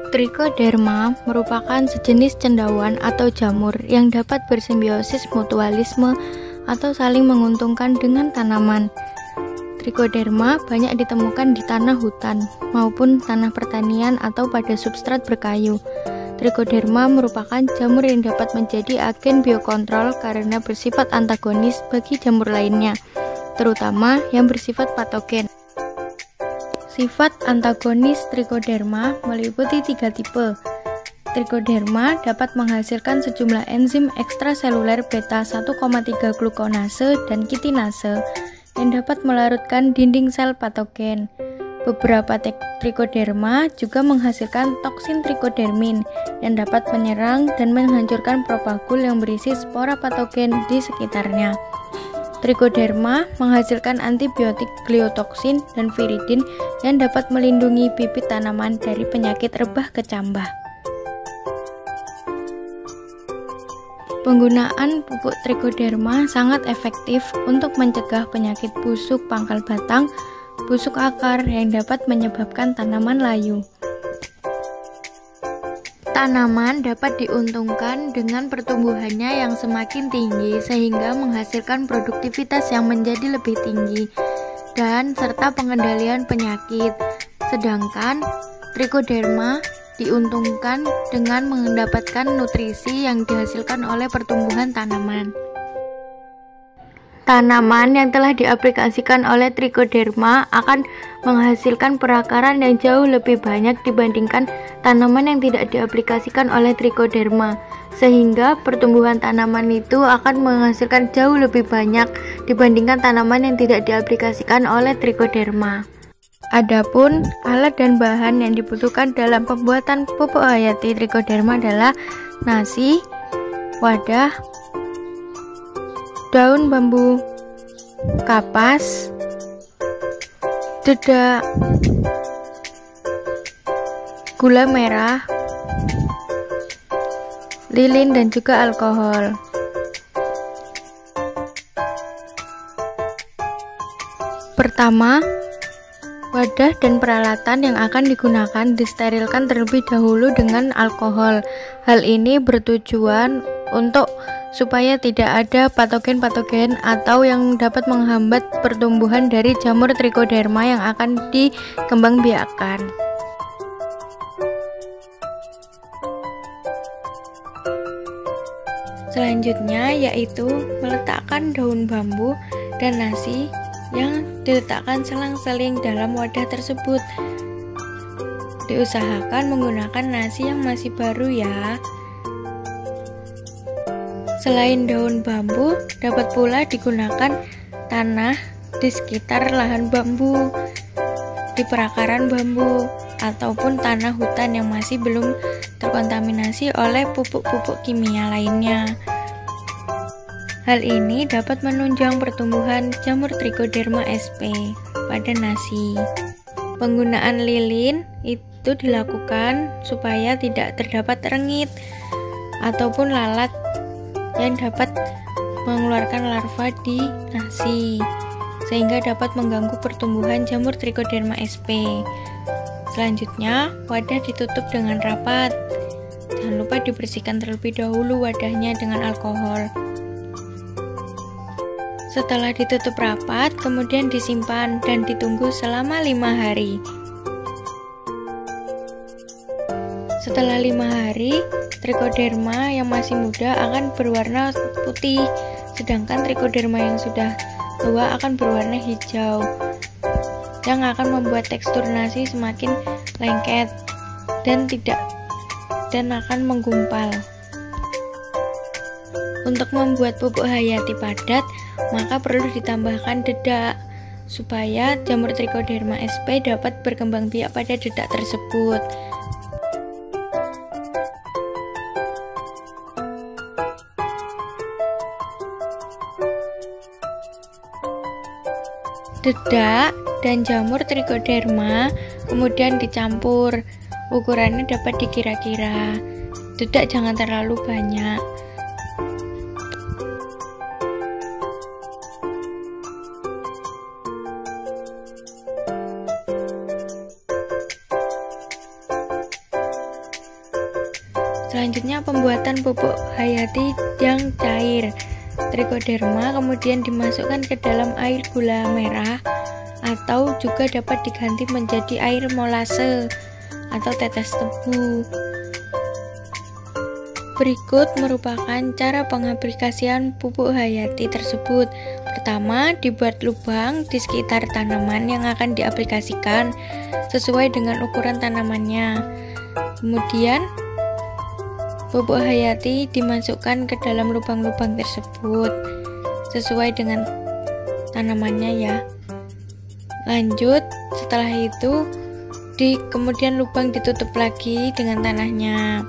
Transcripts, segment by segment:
Trichoderma merupakan sejenis cendawan atau jamur yang dapat bersimbiosis mutualisme atau saling menguntungkan dengan tanaman. Trichoderma banyak ditemukan di tanah hutan maupun tanah pertanian atau pada substrat berkayu. Trichoderma merupakan jamur yang dapat menjadi agen biokontrol karena bersifat antagonis bagi jamur lainnya, terutama yang bersifat patogen. Sifat antagonis Trichoderma meliputi 3 tipe. Trichoderma dapat menghasilkan sejumlah enzim ekstraseluler beta 1,3 glukonase dan kitinase yang dapat melarutkan dinding sel patogen. Beberapa Trichoderma juga menghasilkan toksin trichodermin yang dapat menyerang dan menghancurkan propagul yang berisi spora patogen di sekitarnya. Trichoderma menghasilkan antibiotik gliotoksin dan viridin yang dapat melindungi bibit tanaman dari penyakit rebah kecambah. Penggunaan pupuk Trichoderma sangat efektif untuk mencegah penyakit busuk pangkal batang, busuk akar yang dapat menyebabkan tanaman layu. Tanaman dapat diuntungkan dengan pertumbuhannya yang semakin tinggi sehingga menghasilkan produktivitas yang menjadi lebih tinggi dan serta pengendalian penyakit. Sedangkan Trichoderma diuntungkan dengan mendapatkan nutrisi yang dihasilkan oleh pertumbuhan tanaman. Tanaman yang telah diaplikasikan oleh Trichoderma akan menghasilkan perakaran yang jauh lebih banyak dibandingkan tanaman yang tidak diaplikasikan oleh Trichoderma, sehingga pertumbuhan tanaman itu akan menghasilkan jauh lebih banyak dibandingkan tanaman yang tidak diaplikasikan oleh Trichoderma. Adapun alat dan bahan yang dibutuhkan dalam pembuatan pupuk hayati Trichoderma adalah nasi, wadah, daun bambu kapas, dedak, gula merah, lilin, dan juga alkohol. Pertama, wadah dan peralatan yang akan digunakan disterilkan terlebih dahulu dengan alkohol. Hal ini bertujuan supaya tidak ada patogen-patogen atau yang dapat menghambat pertumbuhan dari jamur Trichoderma yang akan dikembangbiakkan. Selanjutnya yaitu meletakkan daun bambu dan nasi yang diletakkan selang-seling dalam wadah tersebut. Diusahakan menggunakan nasi yang masih baru ya. Selain daun bambu, dapat pula digunakan tanah di sekitar lahan bambu, di perakaran bambu, ataupun tanah hutan yang masih belum terkontaminasi oleh pupuk-pupuk kimia lainnya. Hal ini dapat menunjang pertumbuhan jamur Trichoderma sp pada nasi. Penggunaan lilin itu dilakukan supaya tidak terdapat rengit ataupun lalat yang dapat mengeluarkan larva di nasi, sehingga dapat mengganggu pertumbuhan jamur Trichoderma sp. Selanjutnya, wadah ditutup dengan rapat. Jangan lupa dibersihkan terlebih dahulu wadahnya dengan alkohol. Setelah ditutup rapat, kemudian disimpan dan ditunggu selama 5 hari. Setelah 5 hari, Trichoderma yang masih muda akan berwarna putih, sedangkan Trichoderma yang sudah tua akan berwarna hijau, yang akan membuat tekstur nasi semakin lengket dan akan menggumpal. Untuk membuat pupuk hayati padat, maka perlu ditambahkan dedak supaya jamur Trichoderma sp dapat berkembang biak pada dedak tersebut. Dedak dan jamur Trichoderma kemudian dicampur. Ukurannya dapat dikira-kira. Dedak jangan terlalu banyak. Selanjutnya pembuatan pupuk hayati yang cair. Trichoderma kemudian dimasukkan ke dalam air gula merah atau juga dapat diganti menjadi air molase atau tetes tebu. Berikut merupakan cara pengaplikasian pupuk hayati tersebut. Pertama, dibuat lubang di sekitar tanaman yang akan diaplikasikan sesuai dengan ukuran tanamannya. Kemudian, pupuk hayati dimasukkan ke dalam lubang-lubang tersebut sesuai dengan tanamannya ya. Lanjut, setelah itu kemudian lubang ditutup lagi dengan tanahnya.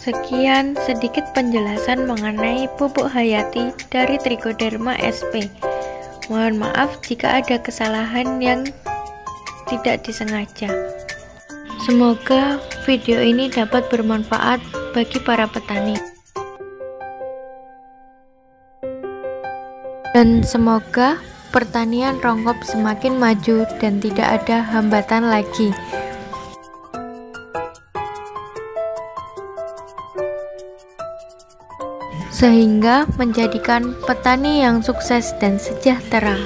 Sekian sedikit penjelasan mengenai pupuk hayati dari Trichoderma sp. Mohon maaf jika ada kesalahan yang tidak disengaja. Semoga video ini dapat bermanfaat bagi para petani. Dan semoga pertanian rongkop semakin maju dan tidak ada hambatan lagi. Sehingga menjadikan petani yang sukses dan sejahtera.